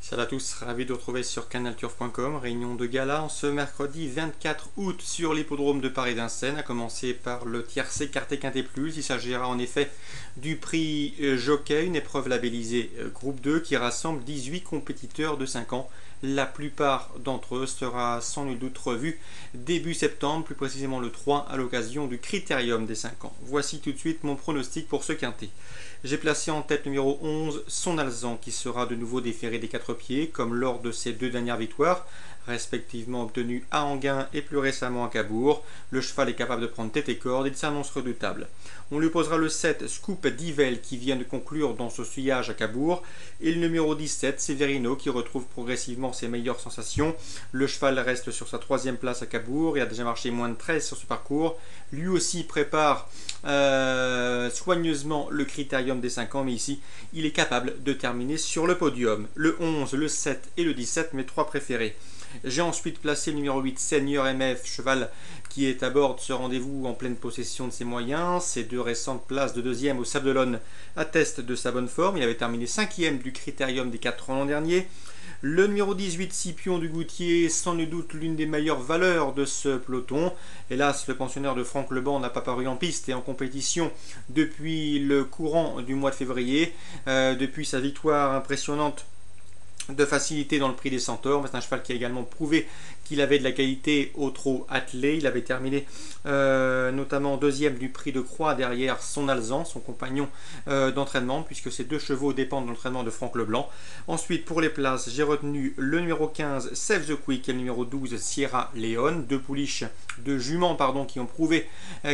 Salut à tous, ravi de vous retrouver sur canalturf.com. Réunion de gala en ce mercredi 24 août sur l'hippodrome de Paris-Vincennes, à commencer par le tiercé Quartet Quintet Plus. Il s'agira en effet du prix Jockey, une épreuve labellisée groupe 2 qui rassemble 18 compétiteurs de 5 ans. La plupart d'entre eux sera sans nul doute revu début septembre, plus précisément le 3, à l'occasion du Critérium des 5 ans. Voici tout de suite mon pronostic pour ce quintet. J'ai placé en tête numéro 11, Son Alzan, qui sera de nouveau déféré des 4 pieds, comme lors de ses deux dernières victoires, respectivement obtenues à Enghien et plus récemment à Cabourg. Le cheval est capable de prendre tête et corde, il s'annonce redoutable. On lui posera le 7, Scoop Divel, qui vient de conclure dans ce sillage à Cabourg, et le numéro 17, Severino, qui retrouve progressivement ses meilleures sensations. Le cheval reste sur sa 3e place à Cabourg et a déjà marché moins de 13 sur ce parcours. Lui aussi prépare soigneusement le Critérium des 5 ans, mais ici, il est capable de terminer sur le podium. Le 11, le 7 et le 17, mes 3 préférés. J'ai ensuite placé le numéro 8, Seigneur MF, cheval qui est à bord de ce rendez-vous en pleine possession de ses moyens. Ses deux récentes places de 2e au Sable d'Olonne attestent de sa bonne forme. Il avait terminé 5e du Critérium des 4 ans l'an dernier. Le numéro 18, Scipion du Goutier, sans nul doute l'une des meilleures valeurs de ce peloton. Hélas, le pensionnaire de Franck Leban n'a pas paru en piste et en compétition depuis le courant du mois de février, depuis sa victoire impressionnante de facilité dans le prix des Centaures. C'est un cheval qui a également prouvé qu'il avait de la qualité au trot attelé. Il avait terminé notamment 2e du prix de Croix derrière Son Alzan, son compagnon d'entraînement, puisque ces deux chevaux dépendent de l'entraînement de Franck Leblanc. Ensuite, pour les places, j'ai retenu le numéro 15, Save the Quick, et le numéro 12, Sierra Leone, deux juments qui ont prouvé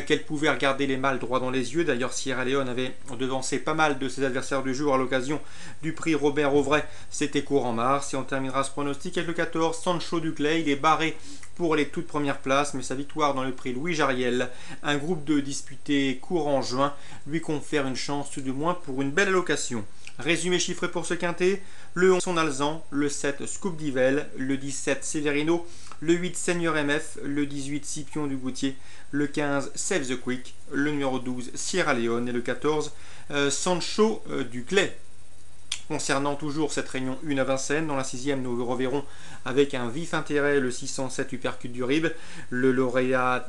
qu'elles pouvaient regarder les mâles droit dans les yeux. D'ailleurs, Sierra Leone avait devancé pas mal de ses adversaires du jour à l'occasion du prix Robert Auvray. C'était court en mars. Et on terminera ce pronostic avec le 14, Sancho Duclay. Il est barré pour les toutes premières places, mais sa victoire dans le prix Louis Jariel, un groupe de disputé court en juin, lui confère une chance tout du moins pour une belle allocation. Résumé chiffré pour ce quintet: le 11, Son Alzan, le 7, Scoop Divel, le 17, Severino, le 8, Seigneur MF, le 18, Scipion du Goutier, le 15, Save the Quick, le numéro 12, Sierra Leone et le 14, Sancho Duclay. Concernant toujours cette réunion 1 à Vincennes, dans la 6e, nous reverrons avec un vif intérêt le 607 Uppercut du Rib, le lauréat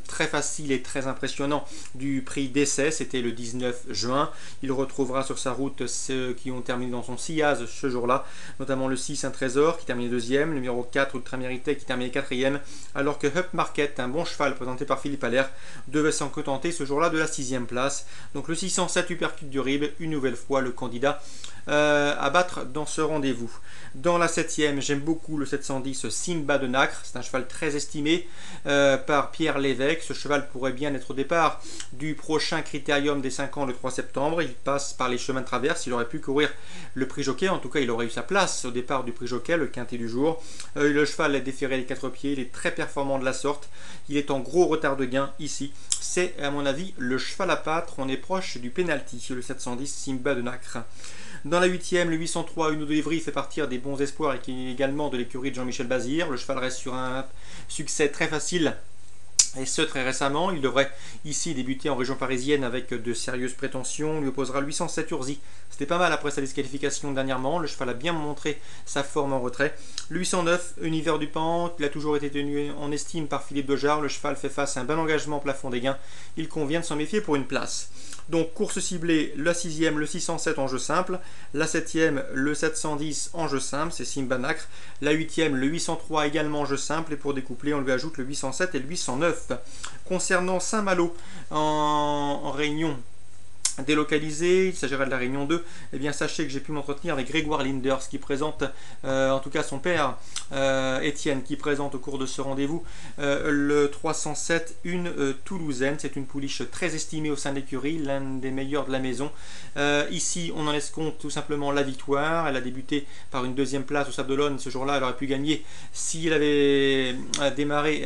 très facile et très impressionnant du prix d'essai. C'était le 19 juin. Il retrouvera sur sa route ceux qui ont terminé dans son sillage ce jour-là, notamment le 6, un Trésor qui termine 2e, le numéro 4, Ultra Mérité, qui termine 4e, alors que Up Market, un bon cheval présenté par Philippe Allaire, devait s'en contenter ce jour-là de la 6e place. Donc le 607 Uppercut du Rib, une nouvelle fois le candidat à battre dans ce rendez-vous. Dans la 7e, j'aime beaucoup le 710 Simba de Nacre. C'est un cheval très estimé par Pierre Lévesque. Ce cheval pourrait bien être au départ du prochain Critérium des 5 ans le 3 septembre. Il passe par les chemins de traverse. Il aurait pu courir le prix Jockey. En tout cas, il aurait eu sa place au départ du prix Jockey, le quintet du jour. Le cheval est déféré des 4 pieds. Il est très performant de la sorte. Il est en gros retard de gain ici. C'est à mon avis le cheval à battre. On est proche du penalty, le 710 Simba de Nacre. Dans la 8e, le 803 Uno de Livry fait partir des bons espoirs et qui est également de l'écurie de Jean-Michel Bazir. Le cheval reste sur un succès très facile, et ce très récemment. Il devrait ici débuter en région parisienne avec de sérieuses prétentions. On lui opposera le 807 Urzi. C'était pas mal après sa disqualification dernièrement. Le cheval a bien montré sa forme en retrait. Le 809 Univers du Pan, il a toujours été tenu en estime par Philippe Dejard. Le cheval fait face à un bel engagement au plafond des gains. Il convient de s'en méfier pour une place. Donc course ciblée, la 6e, le 607 en jeu simple, la 7e, le 710 en jeu simple, c'est Simba Nacre, la 8e, le 803 également en jeu simple, et pour découpler, on lui ajoute le 807 et le 809. Concernant Saint-Malo en réunion délocalisé, il s'agirait de la réunion 2, eh bien sachez que j'ai pu m'entretenir avec Grégoire Linders qui présente, en tout cas son père Étienne, qui présente au cours de ce rendez-vous le 307, une Toulousaine. C'est une pouliche très estimée au sein de l'écurie, l'un des meilleurs de la maison. Ici on en laisse compte tout simplement la victoire. Elle a débuté par une 2e place au Sable d'Olonne. Ce jour-là elle aurait pu gagner si elle avait démarré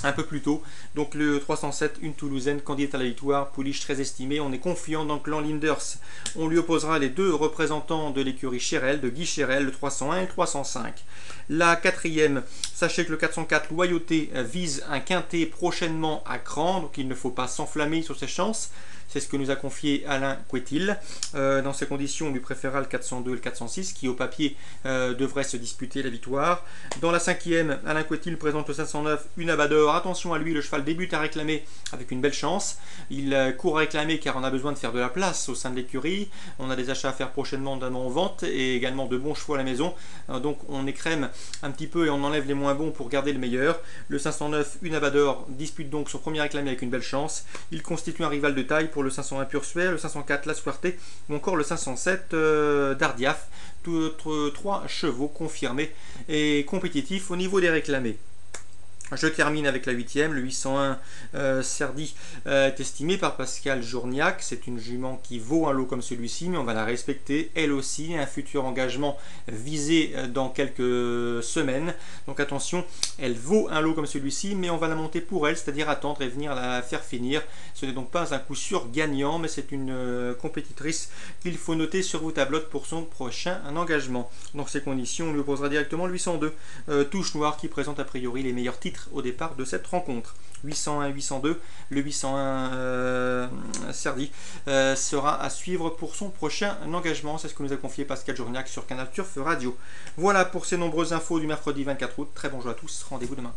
un peu plus tôt. Donc le 307, une Toulousaine, candidate à la victoire, pouliche très estimée. On est confiant dans le clan Linders. On lui opposera les deux représentants de l'écurie Chérel, de Guy Chérel, le 301 et le 305. La 4e, sachez que le 404 Loyauté vise un quintet prochainement à Cran, donc il ne faut pas s'enflammer sur ses chances. C'est ce que nous a confié Alain Couetil. Dans ces conditions, on lui préférera le 402 et le 406 qui au papier devraient se disputer la victoire. Dans la cinquième, Alain Couetil présente le 509, une Abador. Attention à lui, le cheval débute à réclamer avec une belle chance. Il court à réclamer car on a besoin de faire de la place au sein de l'écurie. On a des achats à faire prochainement en vente et également de bons chevaux à la maison. Donc on écrème un petit peu et on enlève les moins bons pour garder le meilleur. Le 509, une Abador, dispute donc son premier réclamé avec une belle chance. Il constitue un rival de taille pour le 501 Pur Suer, le 504 La Suerte ou encore le 507 Dardiaf. Trois chevaux confirmés et compétitifs au niveau des réclamés. Je termine avec la 8e, le 801 Serdi est estimé par Pascal Journiac. C'est une jument qui vaut un lot comme celui-ci, mais on va la respecter elle aussi. Un futur engagement visé dans quelques semaines. Donc attention, elle vaut un lot comme celui-ci, mais on va la monter pour elle, c'est-à-dire attendre et venir la faire finir. Ce n'est donc pas un coup sûr gagnant, mais c'est une compétitrice qu'il faut noter sur vos tablettes pour son prochain engagement. Dans ces conditions, on lui opposera directement le 802 Touche Noire qui présente a priori les meilleurs titres au départ de cette rencontre. 801-802, le 801 Serdi sera à suivre pour son prochain engagement. C'est ce que nous a confié Pascal Journiac sur Canal Turf Radio. Voilà pour ces nombreuses infos du mercredi 24 août. Très bon jeu à tous, rendez-vous demain.